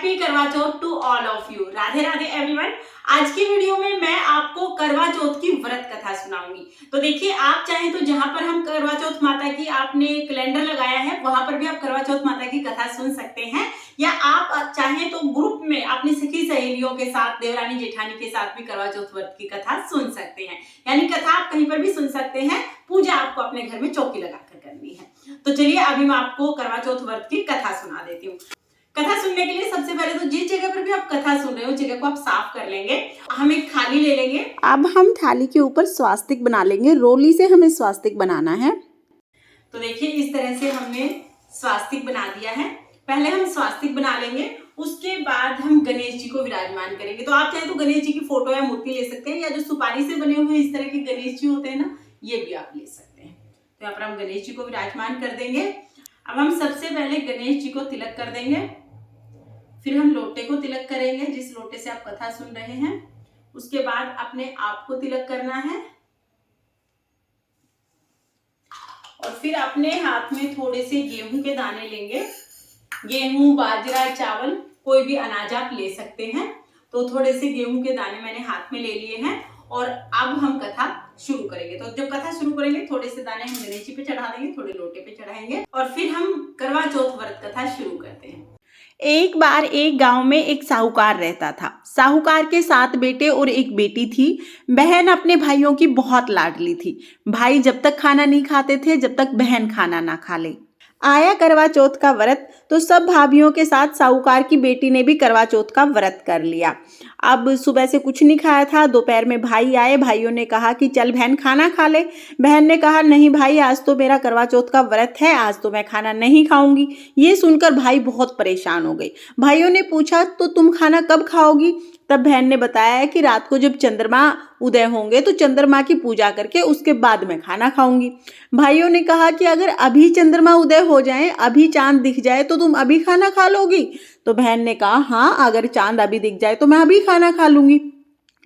Happy Karva Chauth to all of you. Radhe Radhe everyone. आज की video में मैं आपको करवा चौथ की व्रत कथा सुनाऊंगी। तो देखिए, आप चाहें तो जहां पर हम करवा चौथ माता की आपने कैलेंडर लगाया है वहां पर भी आप करवा चौथ माता की कथा सुन सकते हैं, या आप चाहें तो ग्रुप में अपनी सखी सहेलियों के साथ, देवरानी जेठानी के साथ भी करवा चौथ व्रत की कथा सुन सकते हैं। यानी कथा आप कहीं पर भी सुन सकते हैं। पूजा आपको अपने घर में चौकी लगाकर करनी है। तो चलिए अभी मैं आपको करवा चौथ व्रत की कथा सुना देती हूँ। कथा सुनने के लिए सबसे पहले तो जिस जगह पर भी आप कथा सुन रहे हो उस जगह को आप साफ कर लेंगे। हम एक थाली ले लेंगे। अब हम थाली के ऊपर स्वास्तिक बना लेंगे। रोली से हमें स्वास्तिक बनाना है। तो देखिए, इस तरह से हमने स्वास्तिक बना दिया है। पहले हम स्वास्तिक बना लेंगे, उसके बाद हम गणेश जी को विराजमान करेंगे। तो आप चाहे तो गणेश जी की फोटो या मूर्ति ले सकते हैं, या जो सुपारी से बने हुए इस तरह के गणेश जी होते हैं ना, ये भी आप ले सकते हैं। तो यहाँ पर हम गणेश जी को विराजमान कर देंगे। अब हम सबसे पहले गणेश जी को तिलक कर देंगे, फिर हम लोटे को तिलक करेंगे, जिस लोटे से आप कथा सुन रहे हैं। उसके बाद अपने आप को तिलक करना है, और फिर अपने हाथ में थोड़े से गेहूं के दाने लेंगे। गेहूं, बाजरा, चावल, कोई भी अनाज आप ले सकते हैं। तो थोड़े से गेहूं के दाने मैंने हाथ में ले लिए हैं, और अब हम कथा शुरू करेंगे। तो जब कथा शुरू करेंगे थोड़े से दाने हम गणेश जी पे चढ़ा देंगे, थोड़े लोटे पे चढ़ाएंगे, और फिर हम करवा चौथ व्रत कथा शुरू करते हैं। एक बार एक गांव में एक साहूकार रहता था। साहूकार के 7 बेटे और एक बेटी थी। बहन अपने भाइयों की बहुत लाडली थी। भाई जब तक खाना नहीं खाते थे जब तक बहन खाना ना खा ले। आया करवा चौथ का व्रत, तो सब भाभीियों के साथ साहूकार की बेटी ने भी करवा चौथ का व्रत कर लिया। अब सुबह से कुछ नहीं खाया था। दोपहर में भाई आए। भाइयों ने कहा कि चल बहन खाना खा ले। बहन ने कहा नहीं भाई, आज तो मेरा करवा चौथ का व्रत है, आज तो मैं खाना नहीं खाऊंगी। ये सुनकर भाई बहुत परेशान हो गए। भाइयों ने पूछा तो तुम खाना कब खाओगी? तब बहन ने बताया कि रात को जब चंद्रमा उदय होंगे तो चंद्रमा की पूजा करके उसके बाद मैं खाना खाऊंगी। भाइयों ने कहा कि अगर अभी चंद्रमा उदय हो जाए, अभी चांद दिख जाए, तो तुम अभी खाना खा लोगी? तो बहन ने कहा हाँ, अगर चांद अभी दिख जाए तो मैं अभी खाना खा लूंगी।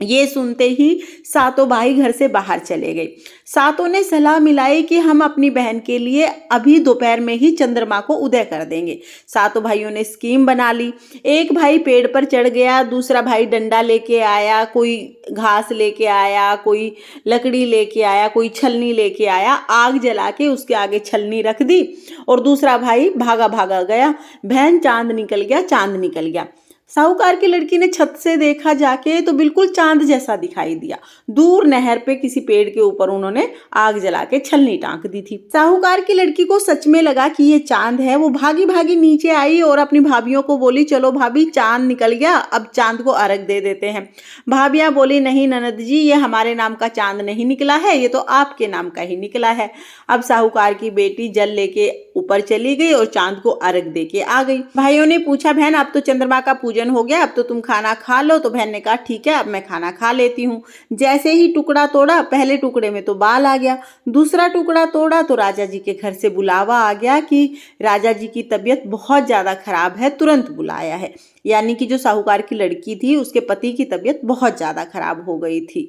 ये सुनते ही सातों भाई घर से बाहर चले गए। सातों ने सलाह मिलाई कि हम अपनी बहन के लिए अभी दोपहर में ही चंद्रमा को उदय कर देंगे। सातों भाइयों ने स्कीम बना ली। एक भाई पेड़ पर चढ़ गया, दूसरा भाई डंडा लेके आया, कोई घास लेके आया, कोई लकड़ी लेके आया, कोई छलनी लेके आया। आग जला के उसके आगे छलनी रख दी, और दूसरा भाई भागा भागा गया। बहन चांद निकल गया, चांद निकल गया। साहूकार की लड़की ने छत से देखा जाके तो बिल्कुल चांद जैसा दिखाई दिया। दूर नहर पे किसी पेड़ के ऊपर उन्होंने आग जला के छलनी टांक दी थी। साहूकार की लड़की को सच में लगा कि ये चांद है। वो भागी भागी नीचे आई और अपनी भाभियों को बोली चलो भाभी, चांद निकल गया, अब चांद को अर्घ दे देते हैं। भाभियां बोली नहीं ननद जी, ये हमारे नाम का चांद नहीं निकला है, ये तो आपके नाम का ही निकला है। अब साहूकार की बेटी जल लेके ऊपर चली गई और चांद को अर्घ दे के आ गई। भाइयों ने पूछा बहन अब तो चंद्रमा का पूजन हो गया, अब तो तुम खाना खा लो। तो बहन ने कहा ठीक है, अब मैं खाना खा लेती हूँ। जैसे ही टुकड़ा तोड़ा, पहले टुकड़े में तो बाल आ गया, दूसरा टुकड़ा तोड़ा तो राजा जी के घर से बुलावा आ गया कि राजा जी की तबीयत बहुत ज्यादा खराब है, तुरंत बुलाया है। यानी कि जो साहूकार की लड़की थी उसके पति की तबीयत बहुत ज्यादा खराब हो गई थी।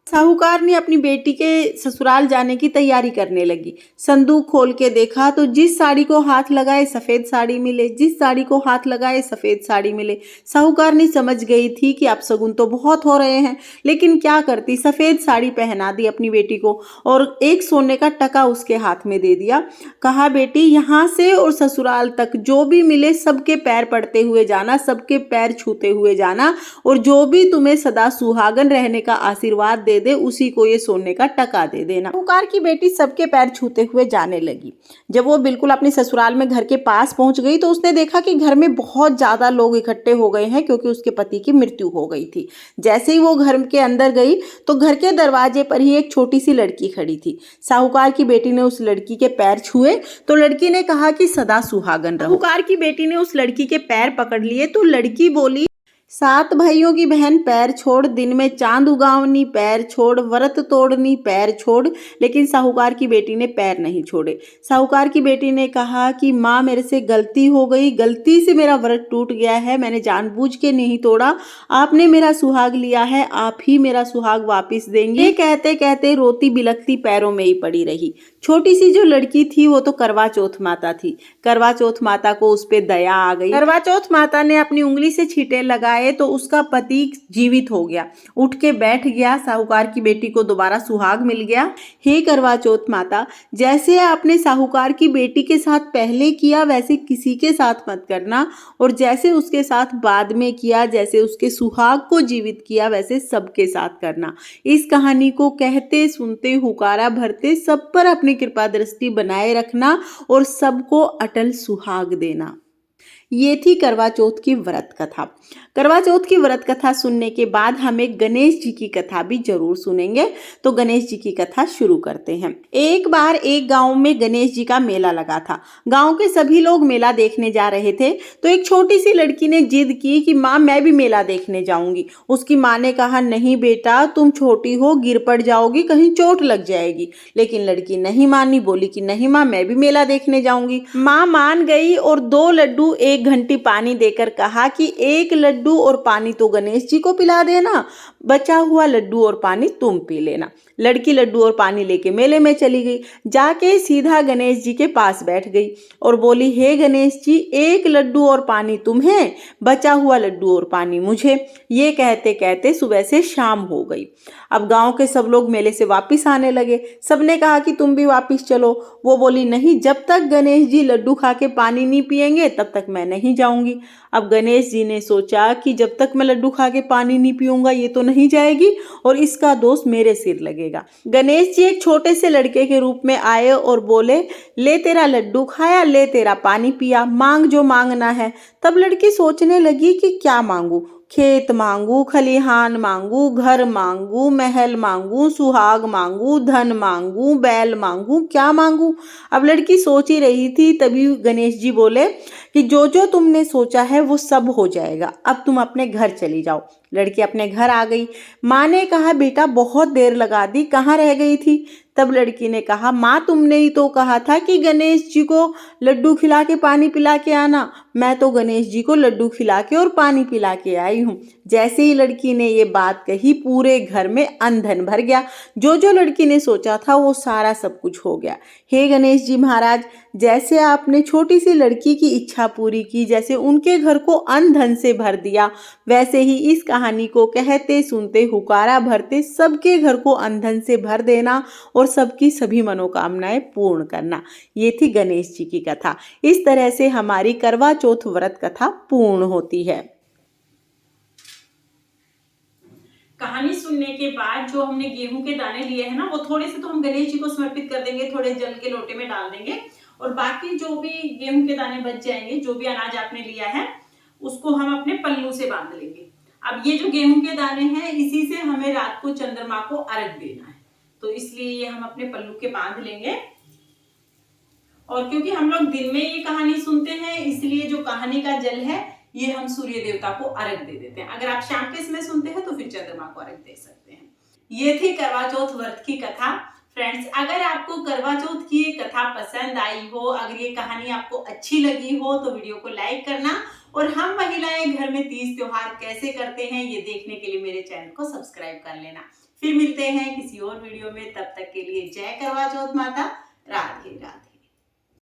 साहूकार ने अपनी बेटी के ससुराल जाने की तैयारी करने लगी। संदूक खोल के देखा तो जिस साड़ी को हाथ लगाए सफेद साड़ी मिले, जिस साड़ी को हाथ लगाए सफेद साड़ी मिले। साहूकार ने समझ गई थी कि अब शगुन तो बहुत हो रहे हैं, लेकिन क्या करती, सफेद साड़ी पहना दी अपनी बेटी को और एक सोने का टका उसके हाथ में दे दिया। कहा बेटी, यहाँ से और ससुराल तक जो भी मिले सबके पैर पड़ते हुए जाना, सबके पैर छूते हुए जाना, और जो भी तुम्हें सदा सुहागन रहने का आशीर्वाद दे दे उसी को ये सोने का टका दे देना। साहूकार की बेटी सबके पैर छूते हुए जाने लगी। जब वो बिल्कुल अपने ससुराल में घर के पास पहुंच गई तो उसने देखा कि घर में बहुत ज्यादा लोग इकट्ठे हो गए हैं, क्योंकि उसके पति की मृत्यु हो गई थी। जैसे ही वो घर के अंदर गई तो घर के दरवाजे पर ही एक छोटी सी लड़की खड़ी थी। साहूकार की बेटी ने उस लड़की के पैर छुए तो लड़की ने कहा कि सदा सुहागन रहो। साहूकार की बेटी ने उस लड़की के पैर पकड़ लिए तो लड़की बोली सात भाइयों की बहन पैर छोड़, दिन में चांद उगावनी पैर छोड़, व्रत तोड़नी पैर छोड़, लेकिन साहूकार की बेटी ने पैर नहीं छोड़े। साहूकार की बेटी ने कहा कि माँ मेरे से गलती हो गई, गलती से मेरा व्रत टूट गया है, मैंने जानबूझ के नहीं तोड़ा, आपने मेरा सुहाग लिया है, आप ही मेरा सुहाग वापस देंगे। ये कहते कहते रोती बिलखती पैरों में ही पड़ी रही। छोटी सी जो लड़की थी वो तो करवा चौथ माता थी। करवा चौथ माता को उस पे दया आ गई। करवा चौथ माता ने अपनी उंगली से छींटे लगाए तो उसका पति जीवित हो गया, उठ के बैठ गया। साहूकार की बेटी को दोबारा सुहाग मिल गया। हे करवा चौथ माता, जैसे आपने साहूकार की बेटी के साथ पहले किया वैसे किसी के साथ मत करना, और जैसे उसके साथ बाद में किया, जैसे उसके सुहाग को जीवित किया, वैसे सबके साथ करना। इस कहानी को कहते सुनते हुकारा भरते सब पर अपनी कृपा दृष्टि बनाए रखना और सबको अटल सुहाग देना। ये थी करवा चौथ की व्रत कथा। करवा चौथ की व्रत कथा सुनने के बाद हम एक गणेश जी की कथा भी जरूर सुनेंगे। तो गणेश जी की कथा शुरू करते हैं। एक बार एक गांव में गणेश जी का मेला लगा था। गांव के सभी लोग मेला देखने जा रहे थे तो एक छोटी सी लड़की ने जिद की कि माँ मैं भी मेला देखने जाऊंगी। उसकी माँ ने कहा नहीं बेटा, तुम छोटी हो, गिर पड़ जाओगी, कहीं चोट लग जाएगी। लेकिन लड़की नहीं मानी, बोली कि नहीं माँ मैं भी मेला देखने जाऊंगी। माँ मान गई और 2 लड्डू 1 घंटी पानी देकर कहा कि 1 लड्डू और पानी तो गणेश जी को पिला देना, बचा हुआ लड्डू और पानी तुम पी लेना। लड़की लड्डू और पानी लेके मेले में चली गई। जाके सीधा गणेश जी के पास बैठ गई और बोली हे गणेश जी, 1 लड्डू और पानी तुम्हें, बचा हुआ लड्डू और पानी मुझे। ये कहते कहते सुबह से शाम हो गई। अब गांव के सब लोग मेले से वापस आने लगे। सबने कहा कि तुम भी वापस चलो। वो बोली नहीं, जब तक गणेश जी लड्डू खा के पानी नहीं पिएंगे तब तक मैं नहीं जाऊंगी। अब गणेश जी ने सोचा कि जब तक मैं लड्डू खा के पानी नहीं पीऊंगा ये तो नहीं जाएगी और इसका दोष मेरे सिर लगेगा। गणेश जी एक छोटे से लड़के के रूप में आए और बोले ले तेरा लड्डू खाया, ले तेरा पानी पिया, मांग जो मांगना है। तब लड़की सोचने लगी कि क्या मांगू, खेत मांगू, खलिहान मांगू, घर मांगू, महल मांगू, सुहाग मांगू, धन मांगू, बैल मांगू, क्या मांगू। अब लड़की सोच ही रही थी, तभी गणेश जी बोले कि जो जो तुमने सोचा है वो सब हो जाएगा, अब तुम अपने घर चली जाओ। लड़की अपने घर आ गई। माँ ने कहा बेटा बहुत देर लगा दी, कहाँ रह गई थी। तब लड़की ने कहा माँ तुमने ही तो कहा था कि गणेश जी को लड्डू खिला के पानी पिला के आना, मैं तो गणेश जी को लड्डू खिला के और पानी पिला के आई हूँ। जैसे ही लड़की ने ये बात कही पूरे घर में अंधन भर गया। जो जो लड़की ने सोचा था वो सारा सब कुछ हो गया। हे गणेश जी महाराज, जैसे आपने छोटी सी लड़की की इच्छा पूरी की, जैसे उनके घर को अंधन से भर दिया, वैसे ही इस कहानी को कहते सुनते हुकारा भरते सबके घर को अंधन से भर देना और सबकी सभी मनोकामनाएं पूर्ण करना। ये थी गणेश जी की कथा। इस तरह से हमारी करवा चौथ व्रत कथा पूर्ण होती है। कहानी सुनने के बाद जो हमने गेहूं के दाने लिए हैं ना, वो थोड़े से तो हम गणेश जी को समर्पित कर देंगे, थोड़े जल के लोटे में डाल देंगे, और बाकी जो भी गेहूं के दाने बच जाएंगे, जो भी अनाज आपने लिया है उसको हम अपने पल्लू से बांध लेंगे। अब ये जो गेहूं के दाने हैं इसी से हमें रात को चंद्रमा को अर्घ देना है, तो इसलिए ये हम अपने पल्लू के बांध लेंगे। और क्योंकि हम लोग दिन में ये कहानी सुनते हैं इसलिए जो कहानी का जल है ये हम सूर्य देवता को अर्घ दे देते हैं। अगर आप शाम के समय सुनते हैं तो फिर चंद्रमा को अर्घ दे सकते हैं। ये थी करवा चौथ व्रत की कथा। फ्रेंड्स, अगर आपको करवा चौथ की ये कथा पसंद आई हो, अगर ये कहानी आपको अच्छी लगी हो तो वीडियो को लाइक करना, और हम महिलाएं घर में तीज त्योहार कैसे करते हैं ये देखने के लिए मेरे चैनल को सब्सक्राइब कर लेना। फिर मिलते हैं किसी और वीडियो में, तब तक के लिए जय करवा चौथ माता, राधे राधे।